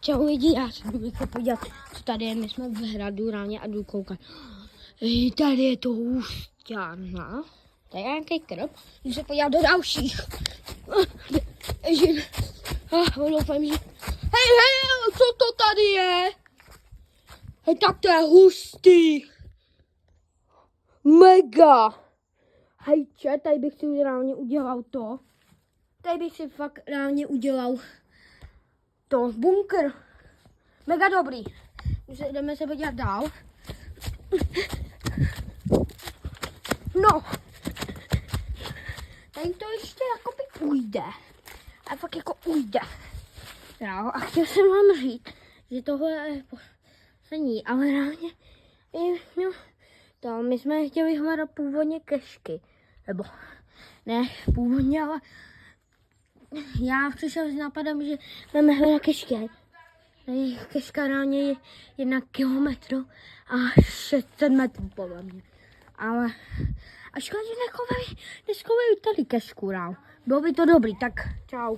Čau lidi, já se jdu se podívat, co tady je. My jsme v hradu ráně a jdu koukat. Tady je to husťána. Tady je nějaký krb. Jdu se podívat do dalších. Doufám, že... Hej, co to tady je? Hej, tak to je hustý. Mega. Hej, tady bych si reálně udělal to. Tady bych si fakt reálně udělal to, bunkr. Mega dobrý. Jdeme se podívat dál. No. Tady to ještě jakoby ujde. A fakt jako ujde. Jo, a chtěl jsem vám říct, že tohle je poslední, ale reálně my jsme chtěli hledat původně kešky. Nebo ne původně, ale já přišel s nápadem, že máme hledat kešky. Tady keška reálně je 1 kilometr a 600 metrů podle mě. Ale a škoda, že neskovají tady kešku dál. Bylo by to dobrý, tak čau.